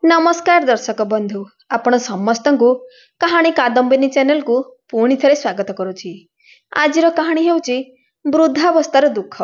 नमस्कार दर्शक बंधु आपण समस्त को कहानी कादम्बिनी चैनल को पुणी थे स्वागत करुच्ची। आज कहानी होची वृद्धावस्थार दुख।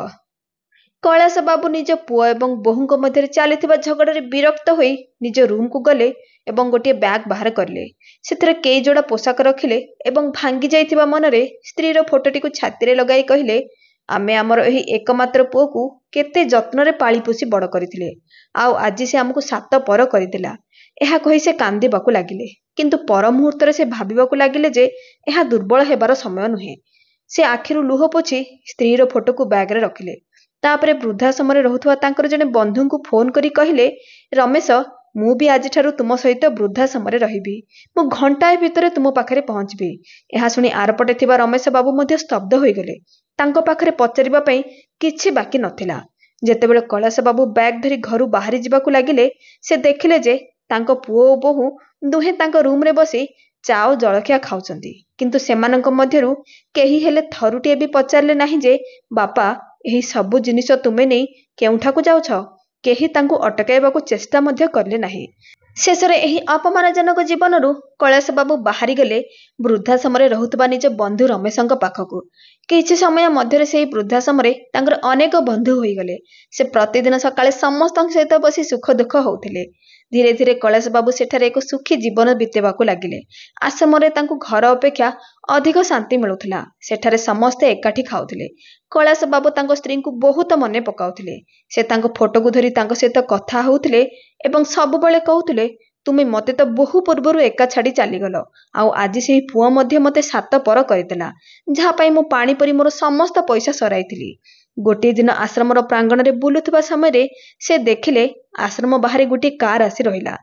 कैलाश बाबू निज पुओ एवं बोहू मध्य चली झगड़े विरक्त हो निज रूम को गले एवं गोटे बैग बाहर करले। से कई जोड़ा पोशाक रखिले एवं भांगी जाइथिबा मनरे स्त्रीर फोटोटी को छाती रे लगाई कहले, आमे आमर एही एकमात्र पुओ को केते जत्न पाली पोषी बड़ करथिले, आउ आज से आमको सात पर करथिला। एहा कहि से कांदिबाकू लागिले, किंतु पर मुहूर्त से भाबिबाकू लागिले जे एहा दुर्बल हेबार समय नुहे। से आखिरु लुह पोछि स्त्रीर फोटो को बैग रे रखिले। तापरे वृद्धाश्रम रे रहुथुवा तांकर जने बंधु को फोन करी कहले, रमेश मु भी आज ठारू तुम सहित वृद्धाश्रम रे रहिबी, मु घंटाए भितरे तुम पाखरे पहुंचबी। एहा सुनी आरपटे थिबा रमेश बाबू मध्य स्तब्ध होई गले। तांको पाखरे पचारिबा पई किछि बाकी नथिला। जेतेबेले कैलाश बाबू बैग धरी घरु बाहरी जिबाकू लागिले, से देखिले जे तांको पुओ ओ बोहू दुहे तांको रूम रे बसी चाओ जलखिया खाउचंती, किंतु सेमानंक मध्यरु केही हेले थरुटिए भी पचारले नाही जे बापा एही सबु जिनिस तुमे नै केउठाकू जाउछ। केही तांको अटकाइबाकू चेष्टा मध्य करले नाही। शेषरे एही अपमानजनक जीवनरू कैलाश बाबू बाहरी गले वृद्धाश्रम रे रहुतबा निज बंधु रमेशंक पाखकू। किछि समय मध्यरे सेही वृद्धाश्रम रे तांकर अनेक बंधु होई गले। से प्रतिदिन सकाळे समस्तक सहित बसी सुख दुख होउथिले। धीरे धीरे कैलाश बाबू सेठारे एक सुखी जीवन बितेबाकू लागिले। आश्रम रे तांको घर अपेक्षा अधिक शांति मिलुथिला। सेठारे समस्ते एकाठी खाउथिले। कैलाश बाबू तांको स्त्री को बहुत मने पकाउथिले। से तांको फोटो को धरी तांको सहित कथा होउथिले एवं सब बेले कहउथिले, तुमे मते तो बहु पूर्वरु एका छाड़ी चली गलो, आउ आज से पुओ मध्य मते सात पर करदेला, जहा पई मु पानी परी मोर समस्त पैसा सराइथिली। गोटे दिन आश्रम प्रांगण रे बुलुथबा समय से देखिले आश्रम बाहर गोटे कार आसी रहिला।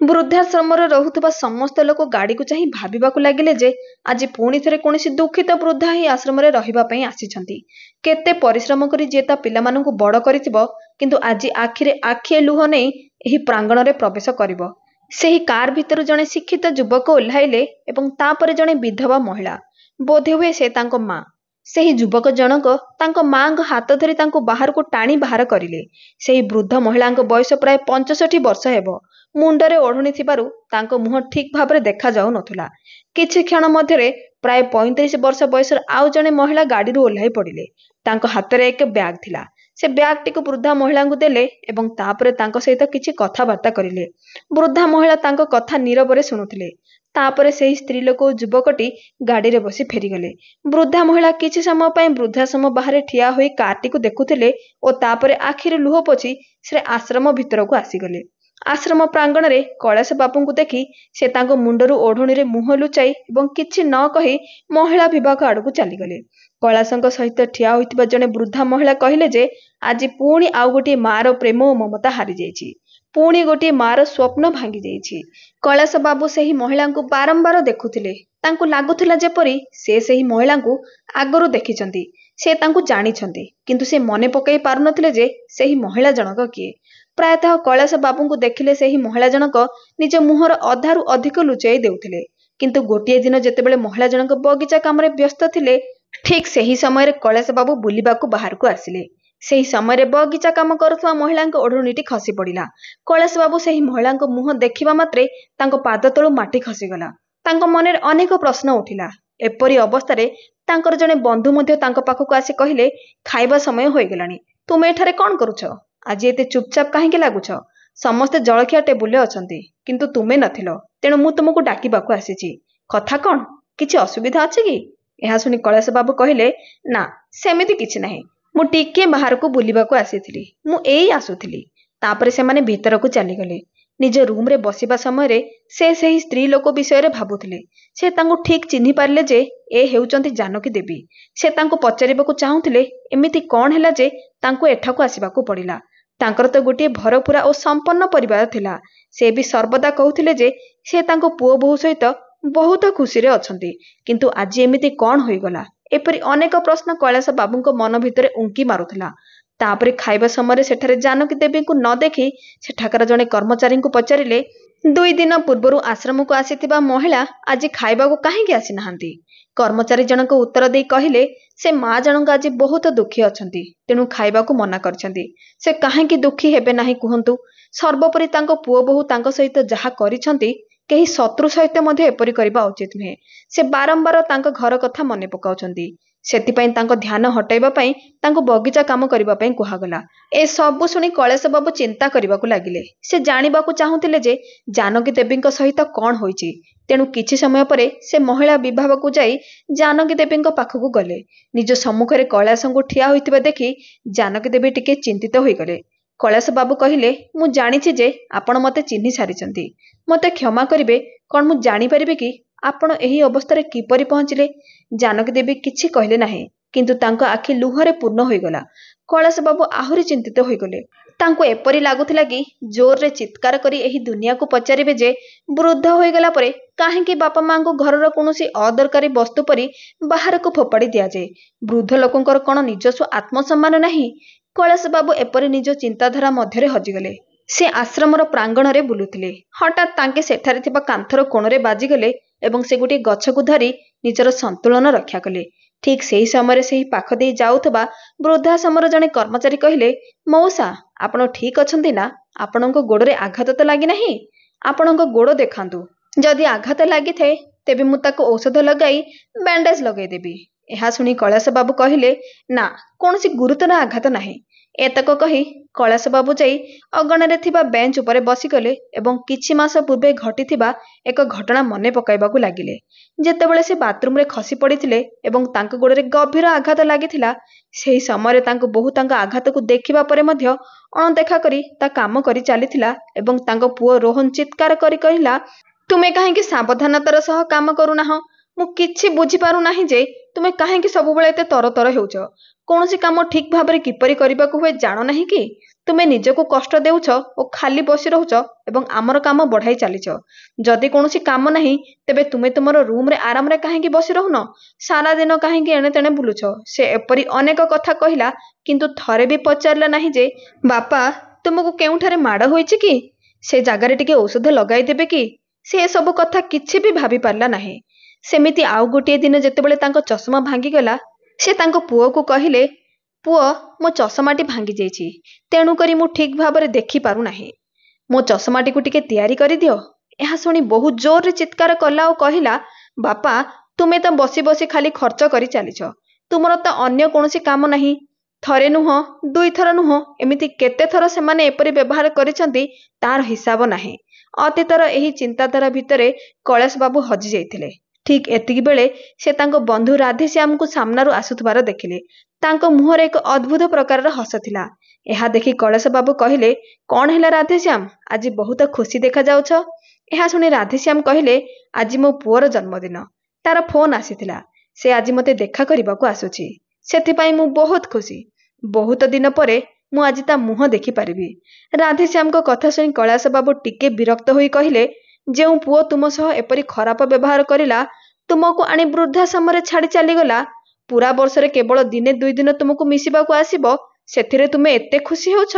वृद्धाश्रम रहुथबा समस्त लोक गाड़ी को चाहि भाबिबाकू लागिले जे आज पुणी थे कौन दुखित वृद्धा ही आश्रम रे रहिबा पई आसीछंती। केते परिश्रम करी जे ता पिलामानंकु बड़ करिथिबो, किंतु आज आखिरे आखिए लुह नै एही प्रांगण रे प्रवेश करिवो। सेही कार भितर जने शिक्षित युवक ओह्लाइले एवं तापरे जने विधवा महिला, बोधे हुए से तांको माँ। सेही युवक जनक तांको मांग हाथ धरी तांको बाहर को टाणी बाहर करिले। सेही वृद्ध महिलांको बयस प्राय 65 वर्ष हेबो। मुंडरे ओढ़णी थिबारु तांको मुह ठीक भाबरे देखा जाउ नथुला। किछि क्षण मध्यरे प्राय 35 वर्ष बयसर आउ जने महिला गाड़ीरू ओह्लाई पड़िले। तांको हातरे एक बैग थिला। से बैग टिको वृद्धा महिला को देले एवं तापरे तांको सहित किछि कथाबार्ता करिले। वृद्धा महिला तांको कथा नीरवरे सुनुथिले। तापरे सेही स्त्री लोक युवकटी गाड़ी रे बसी फेरीगले। वृद्धा महिला किछि समय पई वृद्धाश्रम बाहर ठिया होई कारटी को देखुथिले ओ तापरे आखिर लुह पोछि से आश्रम भितर को आसीगले। आश्रम प्रांगण रे कैलाश बाबू को देखी से तांको मुंडरू ओढ़णी रे मुह लुचाई एवं किछि न कही महिला विभाग आड़ को चलीगले। कैलाशंक सहित ठिया होइतिबा जने वृद्धा महिला कहले जे आज पुणी आउ गोटे मार प्रेम और ममता हारी जाइछि, पुणी गोटे मार स्वप्न भांगी जाइछि। कैलाश बाबू सेही महिला को बारंबार देखुथिले। तांको लागुथिला जेपरि से सेही महिला को आगरु देखिछंती, से तांको जानिछंती, किंतु से मने पकाई पारु नथिले जे सेही महिला जनक किए। प्रायतः कैलाश बाबू को देखिले सेही महिला जनक निज मुहर अधारु अधिक लुचाई देउथिले। किंतु गोटे दिन जेतेबेले महिला जनक बगीचा काम रे व्यस्त थिले, ठीक सेही समय कैलाश बाबू बुलिबाकू बाहर को आसिले। सेही समय बगीचा काम करुवा महिला ओढ़णीटी खसी पड़िला। कैलाश बाबू सेही महिला मुह देखिबा मात्रे तांको पाद तळु माटी खसीगला। तांको मने अनेक प्रश्न उठिला। एपरी अवस्था तांकर जने बंधु मध्य तांको पाखକୁ आसी कहले, खाइबा समय होई गेलानी, तुमे एठारे कोन करूछ? आज एते चुपचाप काहेकि लागुछ? समस्ते जलखिया टेबुले अछंती, किंतु तुमे नथिलो, तेणु मु तुमको डाकिबाकू आसीछि। कथा कोन? किछि असुविधा अछि कि? एहा सुनी कैलाश बाबू कहले, ना सेमिति किछि नाही, मु टिके बाहर को बुलिबाकू आसीथिली, मु एई आसुथिली। तापरे से माने भीतर को चली गले। निज रूम रे बसिबा समय से सेही स्त्री लोक विषय रे भाबुथिले। से तांको ठीक चिन्हि पारले जे ए हेउचंती जानकी देवी। से तांको पचारिबाकू चाहुथिले एमिति कोन हैला जे तांको एठाकू आसीबाकू पड़िला। तांकर तो गोटे भरपूरा और संपन्न परिवार थिला। से भी सर्वदा कहउथिले जे से तांको पुओ बहु सहित बहुत खुशी रे अछंती, किंतु आज एमिति कोन होई गला? एपरि अनेक प्रश्न कैलाश बाबूंको मन भितरे उंकी मारुथिला। तापरे खाइबा समय सेठारे जानकी देवी को न देखी सेठाकर जने कर्मचारी को पचारिले, 2 दिन पूर्वरु आश्रम को आसीथिबा महिला आज खाइबा को काहेकि आसी नाहंती? कर्मचारी जनक उत्तर दे कहले, ସେ ମା ଜଣଙ୍କ ଆଜି ବହୁତ ଦୁଃଖୀ ଅଛନ୍ତି, ତେଣୁ ଖାଇବାକୁ ମନା କରିଛନ୍ତି। ସେ କାହିଁକି ଦୁଃଖୀ ହେବେ ନାହିଁ କୁହନ୍ତୁ? ସର୍ବୋପରି ତାଙ୍କ ପୁଅ ବୋହୂ ତାଙ୍କ ସହିତ ଯାହା କରିଛନ୍ତି, କେହି ଶତ୍ରୁ ସହିତ ମଧ୍ୟ ଏପରି କରିବା ଉଚିତ ନୁହେଁ। ସେ ବାରମ୍ବାର ତାଙ୍କ ଘର କଥା ମନେ ପକାଉଛନ୍ତି। ସେଥିପାଇଁ ତାଙ୍କ ଧ୍ୟାନ ହଟାଇବା ପାଇଁ ତାଙ୍କୁ ବଗିଚା କାମ କରିବା ପାଇଁ କୁହାଗଲା। ଏ ସବୁ ଶୁଣି କୈଳାସ ବାବୁ ଚିନ୍ତା କରିବାକୁ ଲାଗିଲେ। ସେ ଜାଣିବାକୁ ଚାହୁଁଥିଲେ ଯେ ଜାନକୀ ଦେବୀଙ୍କ ସହିତ କଣ ହୋଇଛି। ତେଣୁ କିଛି ସମୟ ପରେ ସେ ମହିଳା ବିଭାଗକୁ ଯାଇ ଜାନକୀ ଦେବୀଙ୍କ ପାଖକୁ ଗଲେ। ନିଜ ସମ୍ମୁଖରେ କୈଳାସଙ୍କୁ ଠିଆ ହୋଇଥିବା ଦେଖି ଜାନକୀ ଦେବୀ ଟିକେ ଚିନ୍ତିତ ହୋଇଗଲେ। କୈଳାସ ବାବୁ କହିଲେ, ମୁଁ ଜାଣିଛି ଯେ ଆପଣ ମୋତେ ଚିହ୍ନି ସାରିଛନ୍ତି। ମୋତେ କ୍ଷମା କରିବେ, କଣ ମୁଁ ଜାଣିପାରିବି କି ଆପଣ ଏହି ଅବସ୍ଥାରେ କିପରି ପହଞ୍ଚିଲେ? ଜାନକୀ ଦେବୀ କିଛି କହିଲେ ନାହିଁ, କିନ୍ତୁ ତାଙ୍କ ଆଖି ଲୁହରେ ପୂର୍ଣ୍ଣ ହୋଇଗଲା। କୈଳାସ ବାବୁ ଆହୁରି ଚିନ୍ତିତ ହୋଇଗଲେ। ତାଙ୍କୁ ଏପରି ଲାଗୁଥିଲା କି ଜୋରରେ ଚିତ୍କାର କରି ଏହି ଦୁନିଆକୁ ପଚାରିବେ ଯେ ବୃଦ୍ଧ ହୋଇଗଲା ପରେ କାହିଁକି ବାପା ମାଙ୍କୁ ଘରର କୌଣସି ଅଦରକାରୀ ବସ୍ତୁ ପରି ବାହାରକୁ ଫୋପାଡ଼ି ଦିଆଯାଏ। ବୃଦ୍ଧ ଲୋକଙ୍କର କଣ ନିଜସ୍ୱ ଆତ୍ମସମ୍ମାନ ନାହିଁ? କୈଳାସ ବାବୁ ଏପରି ନିଜ ଚିନ୍ତାଧାରା ମଧ୍ୟରେ ହଜିଗଲେ। ସେ ଆଶ୍ରମର ପ୍ରାଙ୍ଗଣରେ ବୁଲୁଥିଲେ। ହଠାତ୍ ତାଙ୍କେ ସେଠାରେ ଥିବା କାନ୍ଥର କୋଣରେ ବାଜିଗଲେ ଏବଂ ସେ ଗୋଟିଏ ଗଛକୁ ଧରି ନିଜର ସନ୍ତୁଳନ ରକ୍ଷା କଲେ। ଠିକ୍ ସେହି ସମୟରେ ସେହି ପାଖ ଦେଇ ଯାଉଥିବା ବୃଦ୍ଧାଶ୍ରମର ଜଣେ କର୍ମଚାରୀ କହିଲେ, ମଉସା, ଆପଣ ଠିକ୍ ଅଛନ୍ତି ନା? ଆପଣଙ୍କ ଗୋଡ଼ରେ ଆଘାତ ତ ଲାଗିନାହିଁ? ଆପଣଙ୍କ ଗୋଡ଼ ଦେଖାନ୍ତୁ। ଯଦି ଆଘାତ ଲାଗିଥାଏ ତେବେ ମୁଁ ତାକୁ ଔଷଧ ଲଗାଇ ବ୍ୟାଣ୍ଡେଜ୍ ଲଗାଇଦେବି। ଏହା ଶୁଣି କୈଳାସ ବାବୁ କହିଲେ, ନା, କୌଣସି ଗୁରୁତର ଆଘାତ ନାହିଁ। ଏତକ କହି କୈଳାସ ବାବୁ ଯାଇ ଅଗଣାରେ ଥିବା ବେଞ୍ଚ ଉପରେ ବସିଗଲେ ଏବଂ କିଛି ମାସ ପୂର୍ବେ ଘଟିଥିବା ଏକ ଘଟଣା ମନେ ପକାଇବାକୁ ଲାଗିଲେ। ଯେତେବେଳେ ସେ ବାଥରୁମରେ ଖସି ପଡ଼ିଥିଲେ ଏବଂ ତାଙ୍କ ଗୋଡ଼ରେ ଗଭୀର ଆଘାତ ଲାଗିଥିଲା, ସେହି ସମୟରେ ତାଙ୍କ ବୋହୂ ତାଙ୍କ ଆଘାତକୁ ଦେଖିବା ପରେ ମଧ୍ୟ ଅଣଦେଖା କରି ତା କାମ କରି ଚାଲିଥିଲା ଏବଂ ତାଙ୍କ ପୁଅ ରୋହନ ଚିତ୍କାର କରି କହିଲା, ତୁମେ କାହିଁକି ସାବଧାନତାର ସହ କାମ କରୁନାହଁ? ମୁଁ କିଛି ବୁଝିପାରୁନାହିଁ ଯେ ତୁମେ କାହିଁକି ସବୁବେଳେ ଏତେ ତରତର ହେଉଛ। କୌଣସି କାମ ଠିକ୍ ଭାବରେ କିପରି କରିବାକୁ ହୁଏ ଜାଣ ନାହିଁ କି? ତୁମେ ନିଜକୁ କଷ୍ଟ ଦେଉଛ ଓ ଖାଲି ବସି ରହୁଛ ଏବଂ ଆମର କାମ ବଢ଼ାଇ ଚାଲିଛ। ଯଦି କୌଣସି କାମ ନାହିଁ ତେବେ ତୁମେ ତୁମର ରୁମ୍ରେ ଆରାମରେ କାହିଁକି ବସି ରହୁନ? ସାରା ଦିନ କାହିଁକି ଏଣେ ତେଣେ ବୁଲୁଛ? ସେ ଏପରି ଅନେକ କଥା କହିଲା, କିନ୍ତୁ ଥରେ ବି ପଚାରିଲା ନାହିଁ ଯେ ବାପା, ତୁମକୁ କେଉଁଠାରେ ମାଡ଼ ହୋଇଛି କି? ସେ ଜାଗାରେ ଟିକେ ଔଷଧ ଲଗାଇଦେବେ କି? ସେ ଏସବୁ କଥା କିଛି ବି ଭାବି ପାରିଲା ନାହିଁ। ସେମିତି ଆଉ ଗୋଟିଏ ଦିନ ଯେତେବେଳେ ତାଙ୍କ ଚଷମା ଭାଙ୍ଗିଗଲା, ସେ ତାଙ୍କ ପୁଅକୁ କହିଲେ, ପୁଅ, ମୋ ଚଷମାଟି ଭାଙ୍ଗିଯାଇଛି, ତେଣୁକରି ମୁଁ ଠିକ୍ ଭାବରେ ଦେଖିପାରୁନାହିଁ। ମୋ ଚଷମାଟିକୁ ଟିକେ ତିଆରି କରିଦିଅ। ଏହା ଶୁଣି ବହୁ ଜୋରରେ ଚିତ୍କାର କଲା ଓ କହିଲା, ବାପା, ତୁମେ ତ ବସି ବସି ଖାଲି ଖର୍ଚ୍ଚ କରି ଚାଲିଛ। ତୁମର ତ ଅନ୍ୟ କୌଣସି କାମ ନାହିଁ। ଥରେ ନୁହଁ, ଦୁଇଥର ନୁହଁ, ଏମିତି କେତେ ଥର ସେମାନେ ଏପରି ବ୍ୟବହାର କରିଛନ୍ତି ତାହାର ହିସାବ ନାହିଁ। ଅତୀତର ଏହି ଚିନ୍ତାଧାରା ଭିତରେ କୈଳାସ ବାବୁ ହଜି ଯାଇଥିଲେ। ଠିକ୍ ଏତିକି ବେଳେ ସେ ତାଙ୍କ ବନ୍ଧୁ ରାଧେଶ୍ୟାମଙ୍କୁ ସାମ୍ନାରୁ ଆସୁଥିବାର ଦେଖିଲେ। ତାଙ୍କ ମୁହଁରେ ଏକ ଅଦ୍ଭୁତ ପ୍ରକାରର ହସ ଥିଲା। ଏହା ଦେଖି କୈଳାସ ବାବୁ କହିଲେ, କଣ ହେଲା ରାଧେଶ୍ୟାମ, ଆଜି ବହୁତ ଖୁସି ଦେଖାଯାଉଛ? ଏହା ଶୁଣି ରାଧେଶ୍ୟାମ କହିଲେ, ଆଜି ମୋ ପୁଅର ଜନ୍ମଦିନ। ତାର ଫୋନ୍ ଆସିଥିଲା। ସେ ଆଜି ମୋତେ ଦେଖା କରିବାକୁ ଆସୁଛି। ସେଥିପାଇଁ ମୁଁ ବହୁତ ଖୁସି। ବହୁତ ଦିନ ପରେ ମୁଁ ଆଜି ତା ମୁହଁ ଦେଖିପାରିବି। ରାଧେଶ୍ୟାମଙ୍କ କଥା ଶୁଣି କୈଳାସ ବାବୁ ଟିକେ ବିରକ୍ତ ହୋଇ କହିଲେ, ଯେଉଁ ପୁଅ ତୁମ ସହ ଏପରି ଖରାପ ବ୍ୟବହାର କରିଲା, ତୁମକୁ ଆଣି ବୃଦ୍ଧାଶ୍ରମରେ ଛାଡ଼ି ଚାଲିଗଲା, ପୁରା ବର୍ଷରେ କେବଳ ଦିନେ 2 ଦିନ ତୁମକୁ ମିଶିବାକୁ ଆସିବ, ସେଥିରେ ତୁମେ ଏତେ ଖୁସି ହେଉଛ?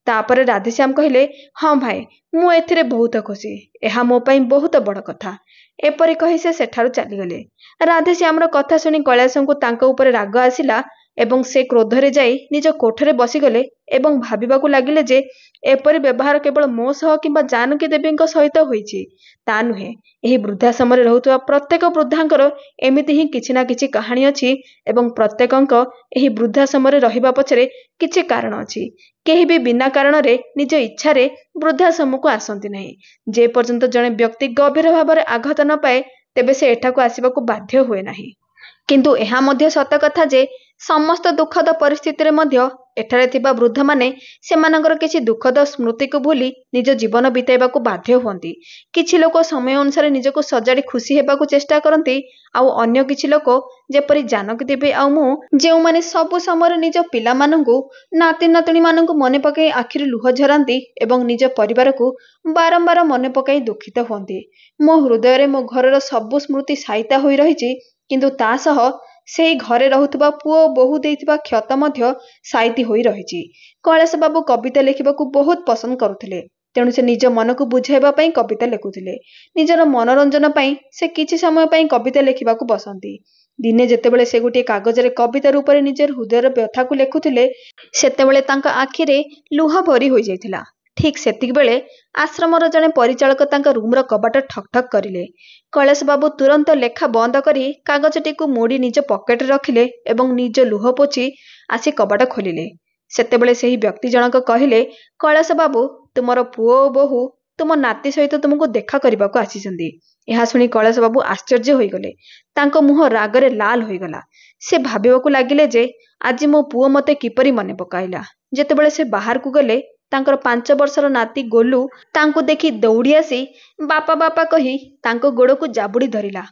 ତାପରେ ରାଧେଶ୍ୟାମ କହିଲେ, ହଁ ଭାଇ, ମୁଁ ଏଥିରେ ବହୁତ ଖୁସି। ଏହା ମୋ ପାଇଁ ବହୁତ ବଡ଼ କଥା। ଏପରି କହି ସେ ସେଠାରୁ ଚାଲିଗଲେ। ରାଧେଶ୍ୟାମର କଥା ଶୁଣି କୈଳାସଙ୍କୁ ତାଙ୍କ ଉପରେ ରାଗ ଆସିଲା ଏବଂ ସେ କ୍ରୋଧରେ ଯାଇ ନିଜ କୋଠରେ ବସିଗଲେ ଏବଂ ଭାବିବାକୁ ଲାଗିଲେ ଯେ ଏପରି ବ୍ୟବହାର କେବଳ ମୋ ସହ କିମ୍ବା ଜାନକୀ ଦେବୀଙ୍କ ସହିତ ହୋଇଛି, ତା ନୁହେଁ। ଏହି ବୃଦ୍ଧାଶ୍ରମରେ ରହୁଥିବା ପ୍ରତ୍ୟେକ ବୃଦ୍ଧାଙ୍କର ଏମିତି ହିଁ କିଛି ନା କିଛି କାହାଣୀ ଅଛି ଏବଂ ପ୍ରତ୍ୟେକଙ୍କ ଏହି ବୃଦ୍ଧାଶ୍ରମରେ ରହିବା ପଛରେ କିଛି କାରଣ ଅଛି। କେହି ବି ବିନା କାରଣରେ ନିଜ ଇଚ୍ଛାରେ ବୃଦ୍ଧାଶ୍ରମକୁ ଆସନ୍ତି ନାହିଁ। ଯେ ପର୍ଯ୍ୟନ୍ତ ଜଣେ ବ୍ୟକ୍ତି ଗଭୀର ଭାବରେ ଆଘାତ ନ ପାଏ ତେବେ ସେ ଏଠାକୁ ଆସିବାକୁ ବାଧ୍ୟ ହୁଏ ନାହିଁ। କିନ୍ତୁ ଏହା ମଧ୍ୟ ସତ କଥା ଯେ ସମସ୍ତ ଦୁଃଖଦ ପରିସ୍ଥିତିରେ ମଧ୍ୟ ଏଠାରେ ଥିବା ବୃଦ୍ଧମାନେ ସେମାନଙ୍କର କିଛି ଦୁଃଖଦ ସ୍ମୃତିକୁ ଭୁଲି ନିଜ ଜୀବନ ବିତାଇବାକୁ ବାଧ୍ୟ ହୁଅନ୍ତି। କିଛି ଲୋକ ସମୟ ଅନୁସାରେ ନିଜକୁ ସଜାଡ଼ି ଖୁସି ହେବାକୁ ଚେଷ୍ଟା କରନ୍ତି, ଆଉ ଅନ୍ୟ କିଛି ଲୋକ ଯେପରି ଜାନକୀ ଦେବୀ ଆଉ ମୁଁ, ଯେଉଁମାନେ ସବୁ ସମୟରେ ନିଜ ପିଲାମାନଙ୍କୁ, ନାତି ନାତୁଣୀମାନଙ୍କୁ ମନେ ପକାଇ ଆଖିରୁ ଲୁହ ଝରାନ୍ତି ଏବଂ ନିଜ ପରିବାରକୁ ବାରମ୍ବାର ମନେ ପକାଇ ଦୁଃଖିତ ହୁଅନ୍ତି। ମୋ ହୃଦୟରେ ମୋ ଘରର ସବୁ ସ୍ମୃତି ସାଇତା ହୋଇ ରହିଛି, କିନ୍ତୁ ତା ସହ ସେହି ଘରେ ରହୁଥିବା ପୁଅ ଓ ବୋହୂ ଦେଇଥିବା କ୍ଷତ ମଧ୍ୟ ସାଇତି ହୋଇ ରହିଛି। କୈଳାସ ବାବୁ କବିତା ଲେଖିବାକୁ ବହୁତ ପସନ୍ଦ କରୁଥିଲେ। ତେଣୁ ସେ ନିଜ ମନକୁ ବୁଝାଇବା ପାଇଁ କବିତା ଲେଖୁଥିଲେ। ନିଜର ମନୋରଞ୍ଜନ ପାଇଁ ସେ କିଛି ସମୟ ପାଇଁ କବିତା ଲେଖିବାକୁ ବସନ୍ତି। ଦିନେ ଯେତେବେଳେ ସେ ଗୋଟିଏ କାଗଜରେ କବିତା ରୂପରେ ନିଜର ହୃଦୟର ବ୍ୟଥାକୁ ଲେଖୁଥିଲେ ସେତେବେଳେ ତାଙ୍କ ଆଖିରେ ଲୁହ ଭରି ହୋଇଯାଇଥିଲା। ଠିକ୍ ସେତିକି ବେଳେ ଆଶ୍ରମର ଜଣେ ପରିଚାଳକ ତାଙ୍କ ରୁମ୍ର କବାଟ ଠକ୍ ଠକ୍ କରିଲେ। କୈଳାସ ବାବୁ ତୁରନ୍ତ ଲେଖା ବନ୍ଦ କରି କାଗଜଟିକୁ ମୋଡ଼ି ନିଜ ପକେଟରେ ରଖିଲେ ଏବଂ ନିଜ ଲୁହ ପୋଛି ଆସି କବାଟ ଖୋଲିଲେ। ସେତେବେଳେ ସେହି ବ୍ୟକ୍ତି ଜଣକ କହିଲେ, କୈଳାସ ବାବୁ, ତୁମର ପୁଅ ଓ ବୋହୂ ତୁମ ନାତି ସହିତ ତୁମକୁ ଦେଖା କରିବାକୁ ଆସିଛନ୍ତି। ଏହା ଶୁଣି କୈଳାସ ବାବୁ ଆଶ୍ଚର୍ଯ୍ୟ ହୋଇଗଲେ। ତାଙ୍କ ମୁହଁ ରାଗରେ ଲାଲ ହୋଇଗଲା। ସେ ଭାବିବାକୁ ଲାଗିଲେ ଯେ ଆଜି ମୋ ପୁଅ ମୋତେ କିପରି ମନେ ପକାଇଲା। ଯେତେବେଳେ ସେ ବାହାରକୁ ଗଲେ ତାଙ୍କର 5 ବର୍ଷର ନାତି ଗୋଲୁ ତାଙ୍କୁ ଦେଖି ଦୌଡ଼ି ଆସି ବାପା ବାପା କହି ତାଙ୍କ ଗୋଡ଼କୁ ଜାବୁଡ଼ି ଧରିଲା।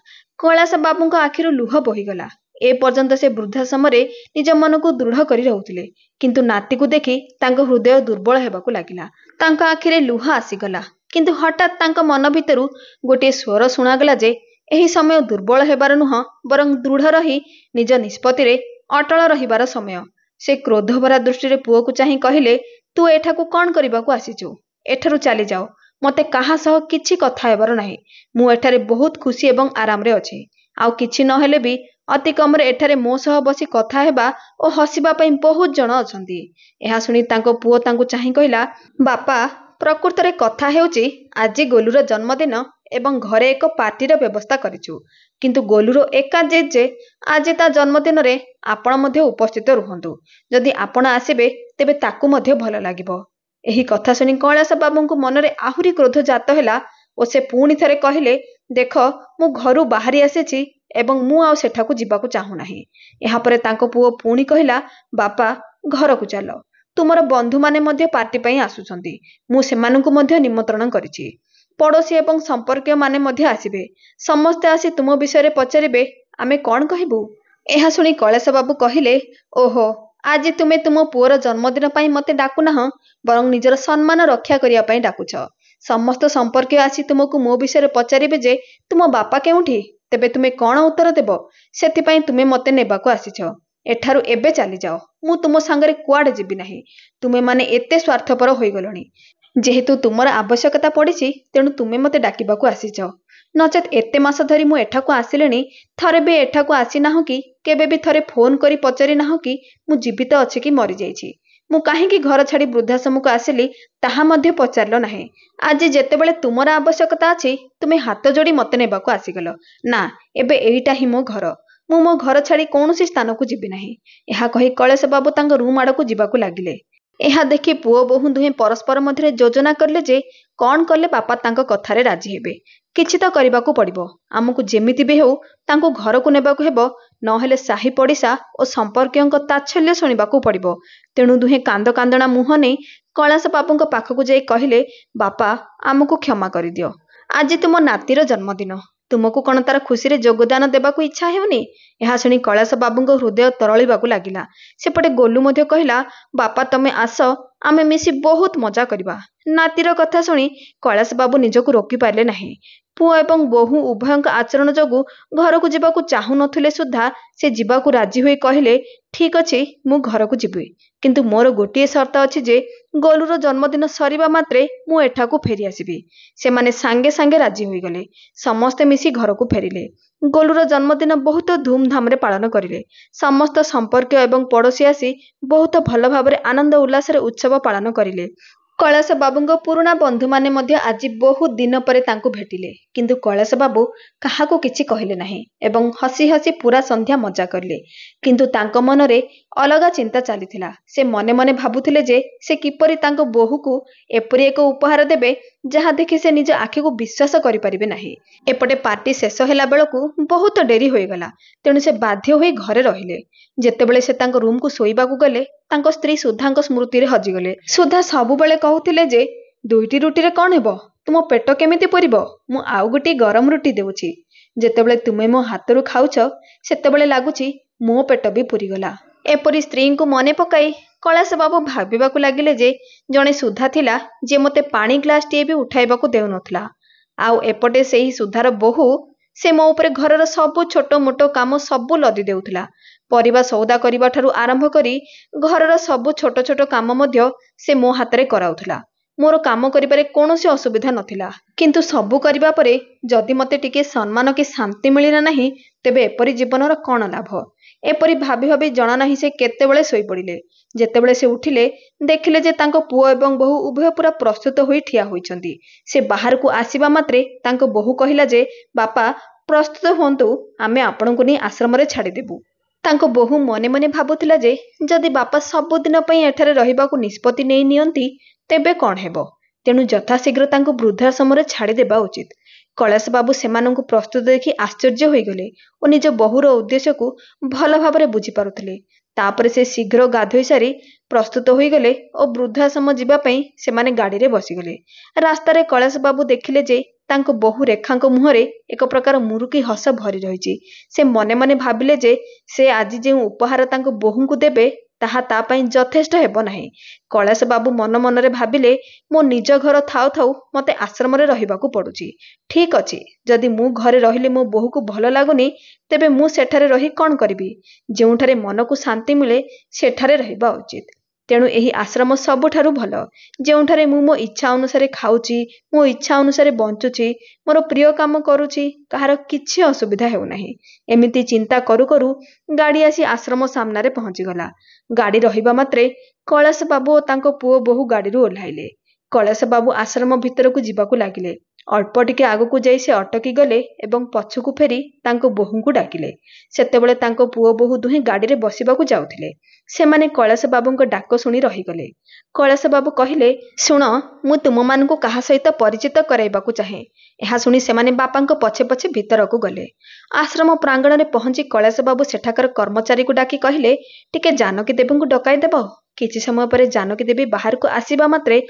କୈଳାସ ବାବୁଙ୍କ ଆଖିରୁ ଲୁହ ବୋହିଗଲା। ଏପର୍ଯ୍ୟନ୍ତ ସେ ବୃଦ୍ଧାଶ୍ରମରେ ନିଜ ମନକୁ ଦୃଢ଼ କରି ରହୁଥିଲେ, କିନ୍ତୁ ନାତିକୁ ଦେଖି ତାଙ୍କ ହୃଦୟ ଦୁର୍ବଳ ହେବାକୁ ଲାଗିଲା। ତାଙ୍କ ଆଖିରେ ଲୁହ ଆସିଗଲା। କିନ୍ତୁ ହଠାତ୍ ତାଙ୍କ ମନ ଭିତରୁ ଗୋଟିଏ ସ୍ୱର ଶୁଣାଗଲା ଯେ ଏହି ସମୟ ଦୁର୍ବଳ ହେବାର ନୁହଁ, ବରଂ ଦୃଢ଼ ରହି ନିଜ ନିଷ୍ପତ୍ତିରେ ଅଟଳ ରହିବାର ସମୟ। ସେ କ୍ରୋଧଭରା ଦୃଷ୍ଟିରେ ପୁଅକୁ ଚାହିଁ କହିଲେ, ତୁ ଏଠାକୁ କ'ଣ କରିବାକୁ ଆସିଛୁ? ଏଠାରୁ ଚାଲିଯାଅ। ମୋତେ କାହା ସହ କିଛି କଥା ହେବାର ନାହିଁ। ମୁଁ ଏଠାରେ ବହୁତ ଖୁସି ଏବଂ ଆରାମରେ ଅଛି। ଆଉ କିଛି ନହେଲେ ବି ଅତି କମରେ ଏଠାରେ ମୋ ସହ ବସି କଥା ହେବା ଓ ହସିବା ପାଇଁ ବହୁତ ଜଣ ଅଛନ୍ତି। ଏହା ଶୁଣି ତାଙ୍କ ପୁଅ ତାଙ୍କୁ ଚାହିଁ କହିଲା, ବାପା, ପ୍ରକୃତରେ କଥା ହେଉଛି ଆଜି ଗୋଲୁର ଜନ୍ମଦିନ ଏବଂ ଘରେ ଏକ ପାର୍ଟିର ବ୍ୟବସ୍ଥା କରିଛୁ। କିନ୍ତୁ ଗୋଲୁର ଏକା ଜେଦ୍ ଯେ ଆଜି ତା ଜନ୍ମଦିନରେ ଆପଣ ମଧ୍ୟ ଉପସ୍ଥିତ ରୁହନ୍ତୁ। ଯଦି ଆପଣ ଆସିବେ ତେବେ ତାକୁ ମଧ୍ୟ ଭଲ ଲାଗିବ। ଏହି କଥା ଶୁଣି କୈଳାସ ବାବୁଙ୍କ ମନରେ ଆହୁରି କ୍ରୋଧ ଜାତ ହେଲା ଓ ସେ ପୁଣି ଥରେ କହିଲେ, ଦେଖ, ମୁଁ ଘରୁ ବାହାରି ଆସିଛି ଏବଂ ମୁଁ ଆଉ ସେଠାକୁ ଯିବାକୁ ଚାହୁଁନାହିଁ। ଏହାପରେ ତାଙ୍କ ପୁଅ ପୁଣି କହିଲା, ବାପା, ଘରକୁ ଚାଲ। ତୁମର ବନ୍ଧୁମାନେ ମଧ୍ୟ ପାର୍ଟି ପାଇଁ ଆସୁଛନ୍ତି। ମୁଁ ସେମାନଙ୍କୁ ମଧ୍ୟ ନିମନ୍ତ୍ରଣ କରିଛି। ପଡ଼ୋଶୀ ଏବଂ ସମ୍ପର୍କୀୟମାନେ ମଧ୍ୟ ଆସିବେ। ସମସ୍ତେ ଆସି ତୁମ ବିଷୟରେ ପଚାରିବେ, ଆମେ କ'ଣ କହିବୁ? ଏହା ଶୁଣି କୈଳାସ ବାବୁ କହିଲେ, ଓହୋ, ଆଜି ତୁମେ ତୁମ ପୁଅର ଜନ୍ମଦିନ ପାଇଁ ମୋତେ ଡାକୁନାହଁ, ବରଂ ନିଜର ସମ୍ମାନ ରକ୍ଷା କରିବା ପାଇଁ ଡାକୁଛ। ସମସ୍ତ ସମ୍ପର୍କୀୟ ଆସି ତୁମକୁ ମୋ ବିଷୟରେ ପଚାରିବେ ଯେ ତୁମ ବାପା କେଉଁଠି? ତେବେ ତୁମେ କ'ଣ ଉତ୍ତର ଦେବ? ସେଥିପାଇଁ ତୁମେ ମୋତେ ନେବାକୁ ଆସିଛ। ଏଠାରୁ ଏବେ ଚାଲିଯାଅ। ମୁଁ ତୁମ ସାଙ୍ଗରେ କୁଆଡ଼େ ଯିବି ନାହିଁ। ତୁମେମାନେ ଏତେ ସ୍ୱାର୍ଥପର ହୋଇଗଲଣି। ଯେହେତୁ ତୁମର ଆବଶ୍ୟକତା ପଡ଼ିଛି, ତେଣୁ ତୁମେ ମୋତେ ଡାକିବାକୁ ଆସିଛ। ନଚେତ୍ ଏତେ ମାସ ଧରି ମୁଁ ଏଠାକୁ ଆସିଲିଣି, ଥରେ ବି ଏଠାକୁ ଆସିନାହଁ କି କେବେ ବି ଥରେ ଫୋନ୍ କରି ପଚାରି ନାହଁ କି ମୁଁ ଜୀବିତ ଅଛି କି ମରିଯାଇଛି। ମୁଁ କାହିଁକି ଘର ଛାଡ଼ି ବୃଦ୍ଧାଶ୍ରମକୁ ଆସିଲି ତାହା ମଧ୍ୟ ପଚାରିଲ ନାହିଁ। ଆଜି ଯେତେବେଳେ ତୁମର ଆବଶ୍ୟକତା ଅଛି ତୁମେ ହାତ ଯୋଡ଼ି ମୋତେ ନେବାକୁ ଆସିଗଲ। ନା, ଏବେ ଏଇଟା ହିଁ ମୋ ଘର। ମୁଁ ମୋ ଘର ଛାଡ଼ି କୌଣସି ସ୍ଥାନକୁ ଯିବି ନାହିଁ। ଏହା କହି କୈଳାସ ବାବୁ ତାଙ୍କ ରୁମ୍ ଆଡ଼କୁ ଯିବାକୁ ଲାଗିଲେ। ଏହା ଦେଖି ପୁଅ ବୋହୂ ଦୁହେଁ ପରସ୍ପର ମଧ୍ୟରେ ଯୋଜନା କଲେ ଯେ କ'ଣ କଲେ ବାପା ତାଙ୍କ କଥାରେ ରାଜି ହେବେ। କିଛି ତ କରିବାକୁ ପଡ଼ିବ। ଆମକୁ ଯେମିତି ବି ହେଉ ତାଙ୍କୁ ଘରକୁ ନେବାକୁ ହେବ, ନହେଲେ ସାହି ପଡ଼ିଶା ଓ ସମ୍ପର୍କୀୟଙ୍କ ତାଚ୍ଛଲ୍ୟ ଶୁଣିବାକୁ ପଡ଼ିବ। ତେଣୁ ଦୁହେଁ କାନ୍ଦ କାନ୍ଦଣା ମୁହଁ ନେଇ କୈଳାସ ବାବୁଙ୍କ ପାଖକୁ ଯାଇ କହିଲେ, ବାପା, ଆମକୁ କ୍ଷମା କରିଦିଅ। ଆଜି ତୁମ ନାତିର ଜନ୍ମଦିନ। ତୁମକୁ କ'ଣ ତାର ଖୁସିରେ ଯୋଗଦାନ ଦେବାକୁ ଇଚ୍ଛା ହେଉନି? ଏହା ଶୁଣି କୈଳାସ ବାବୁଙ୍କ ହୃଦୟ ତରଳିବାକୁ ଲାଗିଲା। ସେପଟେ ଗୋଲୁ ମଧ୍ୟ କହିଲା, ବାପା, ତମେ ଆସ, ଆମେ ମିଶି ବହୁତ ମଜା କରିବା। ନାତିର କଥା ଶୁଣି କୈଳାସ ବାବୁ ନିଜକୁ ରୋକିପାରିଲେ ନାହିଁ। ପୁଅ ଏବଂ ବୋହୂ ଉଭୟଙ୍କ ଆଚରଣ ଯୋଗୁଁ ଘରକୁ ଯିବାକୁ ଚାହୁଁନଥିଲେ ସୁଦ୍ଧା ସେ ଯିବାକୁ ରାଜି ହୋଇ କହିଲେ, ଠିକ୍ ଅଛି, ମୁଁ ଘରକୁ ଯିବି। କିନ୍ତୁ ମୋର ଗୋଟିଏ ସର୍ତ୍ତ ଅଛି ଯେ ଗୋଲୁର ଜନ୍ମଦିନ ସରିବା ମାତ୍ରେ ମୁଁ ଏଠାକୁ ଫେରି ଆସିବି। ସେମାନେ ସାଙ୍ଗେ ସାଙ୍ଗେ ରାଜି ହୋଇଗଲେ। ସମସ୍ତେ ମିଶି ଘରକୁ ଫେରିଲେ। ଗୋଲୁର ଜନ୍ମଦିନ ବହୁତ ଧୁମ୍‌ଧାମ୍‌ରେ ପାଳନ କରିଲେ। ସମସ୍ତ ସମ୍ପର୍କୀୟ ଏବଂ ପଡ଼ୋଶୀ ଆସି ବହୁତ ଭଲ ଭାବରେ ଆନନ୍ଦ ଉଲ୍ଲାସରେ ଉତ୍ସବ ପାଳନ କରିଲେ। କୈଳାସ ବାବୁଙ୍କ ପୁରୁଣା ବନ୍ଧୁମାନେ ମଧ୍ୟ ଆଜି ବହୁତ ଦିନ ପରେ ତାଙ୍କୁ ଭେଟିଲେ। କିନ୍ତୁ କୈଳାସ ବାବୁ କାହାକୁ କିଛି କହିଲେ ନାହିଁ ଏବଂ ହସି ହସି ପୁରା ସନ୍ଧ୍ୟା ମଜା କଲେ। କିନ୍ତୁ ତାଙ୍କ ମନରେ ଅଲଗା ଚିନ୍ତା ଚାଲିଥିଲା। ସେ ମନେ ମନେ ଭାବୁଥିଲେ ଯେ ସେ କିପରି ତାଙ୍କ ବୋହୂକୁ ଏପରି ଏକ ଉପହାର ଦେବେ ଯାହା ଦେଖି ସେ ନିଜ ଆଖିକୁ ବିଶ୍ୱାସ କରିପାରିବେ ନାହିଁ। ଏପଟେ ପାର୍ଟି ଶେଷ ହେଲା ବେଳକୁ ବହୁତ ଡେରି ହୋଇଗଲା। ତେଣୁ ସେ ବାଧ୍ୟ ହୋଇ ଘରେ ରହିଲେ। ଯେତେବେଳେ ସେ ତାଙ୍କ ରୁମ୍‌କୁ ଶୋଇବାକୁ ଗଲେ ତାଙ୍କ ସ୍ତ୍ରୀ ସୁଧାଙ୍କ ସ୍ମୃତିରେ ହଜିଗଲେ। ସୁଧା ସବୁବେଳେ କହୁଥିଲେ ଯେ 2ଟି ରୁଟିରେ କ'ଣ ହେବ? ତୁମ ପେଟ କେମିତି ପୂରିବ? ମୁଁ ଆଉ ଗୋଟିଏ ଗରମ ରୁଟି ଦେଉଛି। ଯେତେବେଳେ ତୁମେ ମୋ ହାତରୁ ଖାଉଛ ସେତେବେଳେ ଲାଗୁଛି ମୋ ପେଟ ବି ପୂରିଗଲା। ଏପରି ସ୍ତ୍ରୀଙ୍କୁ ମନେ ପକାଇ କୈଳାସ ବାବୁ ଭାବିବାକୁ ଲାଗିଲେ ଯେ ଜଣେ ସୁଧା ଥିଲା ଯେ ମୋତେ ପାଣି ଗ୍ଲାସଟିଏ ବି ଉଠାଇବାକୁ ଦେଉନଥିଲା। ଆଉ ଏପଟେ ସେହି ସୁଧାର ବୋହୂ, ସେ ମୋ ଉପରେ ଘରର ସବୁ ଛୋଟ ମୋଟ କାମ ସବୁ ଲଦି ଦେଉଥିଲା। ପରିବା ସଉଦା କରିବା ଠାରୁ ଆରମ୍ଭ କରି ଘରର ସବୁ ଛୋଟ ଛୋଟ କାମ ମଧ୍ୟ ସେ ମୋ ହାତରେ କରାଉଥିଲା। मोर काम करिबारे कौनसी असुविधा नथिला, किंतु सबु करिबा परे जदि मते टिके सम्मान कि शांति मिलिला नाही तेबे एपरि जीवनर कौन लाभ। एपरि भाबी भाबी जना नाही से केतेबेले सोई पड़िले। जेतेबेले से उठिले देखिले जे तांको पुओ एवं बहु उभय पूरा प्रस्तुत होई ठिया होइछंती। से बाहर को आसीबा मात्रे तांको बहु कहिला जे बापा प्रस्तुत हुंतु, आमे आपणको नै आश्रम रे छाड़ी देबु। तांको बहु मने मने भाबुथिला जे जदि बापा सबुदिन पई एठारे रहिबाकू निष्पत्ति नै नियंती तेबे कौन हेबो। तेणु यथाशीघ्र तांको वृद्धाश्रम रे छाड़ी देबा उचित। कैलाश बाबू सेमानंकु प्रस्तुत देखि आश्चर्य होई गले और निज बहुर उद्देश्य को भल भाबरे बुझी पारुथिले। तापरे से शीघ्र गाधोई सारी प्रस्तुत होई गले और वृद्धाश्रम जिबा पई सेमाने गाड़ी रे बसी गले। रास्ता रे कैलाश बाबू देखिले जे तांको बहु रेखांक मुहरे एक प्रकार मुरुकी हस भरी रहिछि। से मने मने भाबिले जे से आज जे उपहार तांको बहुंकु देबे ताहा ता पई यथेष्ट हेबो नाही। कैलाश बाबू मन मन रे भाबिले मो निज घर थाउ थाउ मते आश्रम रे रहिबाकू पडुछि। ठीक अछि, जदि मु घरे रहिले मो बहु को भल लागुनी तेबे मु सेठारे रही कोन करिबि। जेउठारे मन को शांति मिले सेठारे रहिबा उचित। तेणु एही आश्रम सबुठारु भल, जेउठारे मु मो इच्छा अनुसारे खाउची, मो इच्छा अनुसारे बंचुची, मोर प्रिय काम करूची, कहार किछि असुविधा हेउ नाही। एमिति चिंता करू करू गाड़ी आसी आश्रम सामना रे पहुंची गला। गाड़ी रहिबा मात्रे कैलाश बाबू और तांको पुओ बहु गाड़ी रू ओह्लाइले। कैलाश बाबू आश्रम भितर को जीवाकू लागिले। अल्प टिके आगकू जाई से अटकी गले एवं पछकू फेरी तांको बोहूंकू डाकिले। सेतेबेले तांको पुओ बोहू दुहे गाड़ी रे बसिबाकू जाउथिले। सेमाने कैलाश बाबूंको डाक सुनी रहीगले। कैलाश बाबू कहिले, शुण, मु तुम मानकू कहा सहित परिचित कराइबाकू चाहे। एहा सुनी सेमाने बापांको पछे पछे भितरकू गले। आश्रम प्रांगण रे पहुंची कैलाश बाबू सेठाकर कर्मचारी को डाकी कहिले, टिके जानकी देवींकू डकाई देबो। किछि समय परे जानकी देवी बाहर को आसीबा मात्रे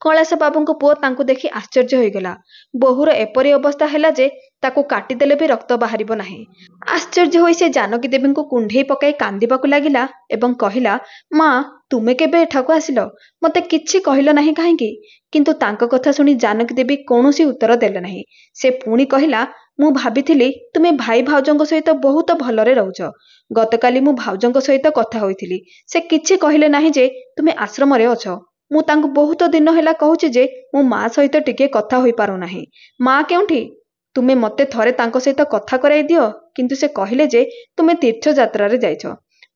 कैलाश बाबूंको पुओ तांकू देखि आश्चर्य होइगला। बहुर एपरि अवस्था हैला जे ताकू काटिदेले भी रक्त बाहरिबो नाही। आश्चर्य होई से जानकी देवींकू कुंढेई पकाई कांदिबाकू लागिला एवं कहिला, मां, तुमे केबे एठाकू आसिलो? मते किछि कहिलो नाही काहेकि? किंतु तांको कथा सुनी जानकी देवी कोनोसी उत्तर देले नाही। से पुणी कहिला, मु भाबिथिली तुमे भाई भाउजंको सहित बहुत भलरे रहउछ। गतकाली मु भाउजंको सहित कथा होइथिली। से किछि कहिले नाही जे तुमे आश्रम रे अछ। मु तांको बहुत दिन हैला कहूछि जे मो मां सहित टिके कथा होई पारो नाही। मां केउठी? तुमे मते थरे तांको सहित कथा कराई दियो। किंतु से कहिले जे तुमे तीर्थ यात्रा रे जाइछ।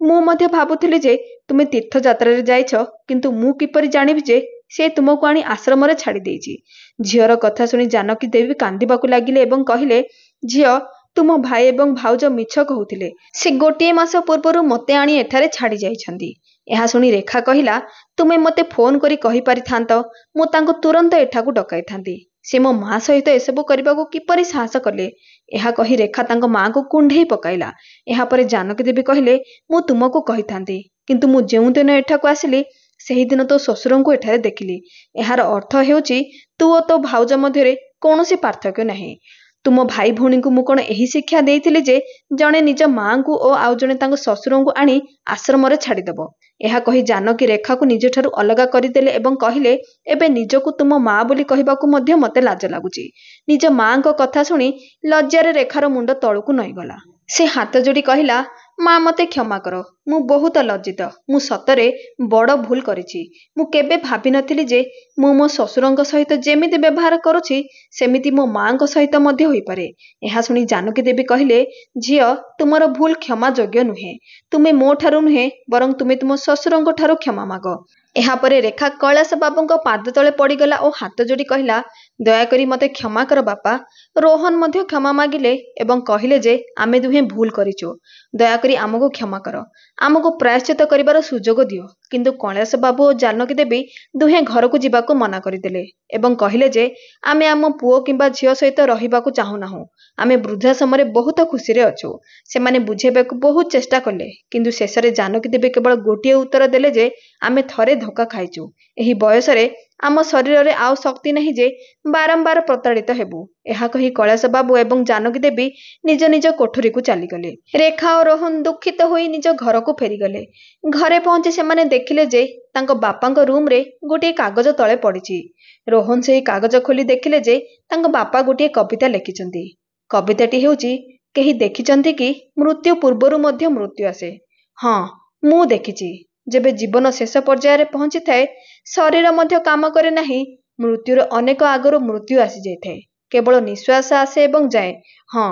मु मध्य भाबुथिली जे तुमे तीर्थ यात्रा रे जाइछ, किंतु मु किपरि जानिबि जे से तुमको आनी आश्रम रे छाड़ी देइछि। झियर कथा सुनी जानकी देवी कांदिबाकू लागिले एवं कहिले, झियो, तुम भाई एवं भाउज मिछ कहूथिले। से गोटे मास पूर्वरु मते आनी एठारे छाड़ी जाइछंती। एहा सुनी रेखा कहिला, तुमे मते फोन करी कहि पारिथांत, मु तांको तुरंत एठाकू डकाई थांती। से मो मां सहित एसबु करबाकू किपरि साहस कले। एहा कहि रेखा तांको मां को कुंढेई पकाइला। एहा परे जानकी देवी कहिले, मु तुमको कहिथांती, किंतु मु जेउ दिन एठाकू आसिली सेही दिन तो ससुरंकू एठारे देखिली। एहार अर्थ हेउची तू ओ तो भाउज मध्यरे कोनोसी पार्थक्य नाही। तुम भाई भौणी को मु कोन एही शिक्षा देइथिली जे जणे निज मां को ओ आउ जणे तांको ससुरंकू आनी आश्रम रे छाड़ी देबो। एहा कहि जानकी रेखा को निज ठारू अलगा करिदेले एवं कहिले, एबे निजको तुम मां बोली कहिबाकू मध्य मते लाज लागुची। निज मां को कथा सुनी लज्जारे रेखार मुंड तळुकू नई गला। से हाथ जोड़ी कहिला, मां मते क्षमा करो, मु बहुत लज्जित। मु सतरे बड़ भूल करिछि। मु केबे भाबी नथिली जे मु मो ससुरंक सहित जेमिति व्यवहार करूछि सेमिति मो मांक सहित मध्य होई पारे। एहा सुनी जानकी देवी कहिले, झियो, तुमर भूल क्षमा योग्य नुहे। तुमे मो ठारू नुहे, बरं तुमे तुम ससुरंक ठारू क्षमा माग। एहा परे रेखा कैलाश बाबूंको पाद तले पड़ीगला और हाथ जोड़ी कहिला, दयाकरी मते क्षमा कर बापा। रोहन मध्य क्षमा मागिले एवं कहिले जे आमे दुहे भूल करिचो। दयाकरी आमको क्षमा कर, आमको प्रायश्चित करिबार सुजोग दियो। किंतु कैलाश बाबू और जानकी देवी दुहे घर को जीवाको मना करिदेले एवं कहिले जे आमे आम पुओ किंबा झियो सहित रहिबाको चाहू नाहु। आमे वृद्धाश्रम रे बहुत खुशी रे अछु। सेमाने बुझेबाको बहुत चेष्टा कले, किंतु शेषरे जानकी देवी केवल गोटिए उत्तर देले जे आमे थरे धोखा खाइचु। एही बयस रे आम शरीर रे आउ शक्ति नहीं जे बारंबार प्रताड़ित हेबु। एहा कही कैलाश बाबू एवं जानकी देवी निज निज कोठरी को चलीगले। रेखा और रोहन दुखित होई निज घर को फेरीगले। घरे पहुंची सेमाने देखिले जे तांको बापांको रूम रे गोटे कागज तले पड़िछि। रोहन सेही कागज खोली देखिले जे तांको बापा गोटे कविता लिखिचंती। कविताटी हेउची, केही देखिचंती कि मृत्यु पूर्वरु मध्य मृत्यु आसे। हाँ, मु देखिछि। जेबे जीवन शेष पर्यायर पहुंची थाए, शरीर मध्य काम करे नाही, ମୃତ୍ୟୁର ଅନେକ ଆଗରୁ ମୃତ୍ୟୁ ଆସିଯାଇଥାଏ। କେବଳ ନିଶ୍ୱାସ ଆସେ ଏବଂ ଯାଏ। ହଁ,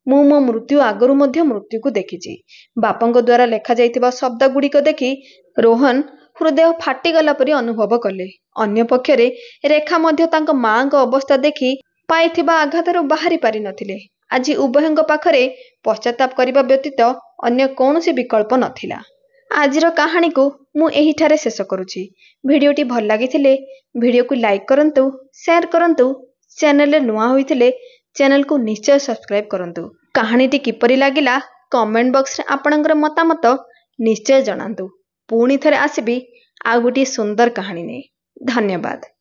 ମୁଁ ମୋ ମୃତ୍ୟୁ ଆଗରୁ ମଧ୍ୟ ମୃତ୍ୟୁକୁ ଦେଖିଛି। ବାପାଙ୍କ ଦ୍ୱାରା ଲେଖାଯାଇଥିବା ଶବ୍ଦଗୁଡ଼ିକ ଦେଖି ରୋହନ ହୃଦୟ ଫାଟିଗଲା ପରି ଅନୁଭବ କଲେ। ଅନ୍ୟପକ୍ଷରେ ରେଖା ମଧ୍ୟ ତାଙ୍କ ମାଙ୍କ ଅବସ୍ଥା ଦେଖି ପାଇଥିବା ଆଘାତରୁ ବାହାରି ପାରିନଥିଲେ। ଆଜି ଉଭୟଙ୍କ ପାଖରେ ପଶ୍ଚାତାପ କରିବା ବ୍ୟତୀତ ଅନ୍ୟ କୌଣସି ବିକଳ୍ପ ନଥିଲା। ଆଜିର କାହାଣୀକୁ ମୁଁ ଏହିଠାରେ ଶେଷ କରୁଛି। ଭିଡ଼ିଓଟି ଭଲ ଲାଗିଥିଲେ ଭିଡ଼ିଓକୁ ଲାଇକ୍ କରନ୍ତୁ, ସେୟାର କରନ୍ତୁ। ଚ୍ୟାନେଲରେ ନୂଆ ହୋଇଥିଲେ ଚ୍ୟାନେଲକୁ ନିଶ୍ଚୟ ସବସ୍କ୍ରାଇବ୍ କରନ୍ତୁ। କାହାଣୀଟି କିପରି ଲାଗିଲା କମେଣ୍ଟ ବକ୍ସରେ ଆପଣଙ୍କର ମତାମତ ନିଶ୍ଚୟ ଜଣାନ୍ତୁ। ପୁଣି ଥରେ ଆସିବି ଆଉ ଗୋଟିଏ ସୁନ୍ଦର କାହାଣୀ ନେଇ। ଧନ୍ୟବାଦ।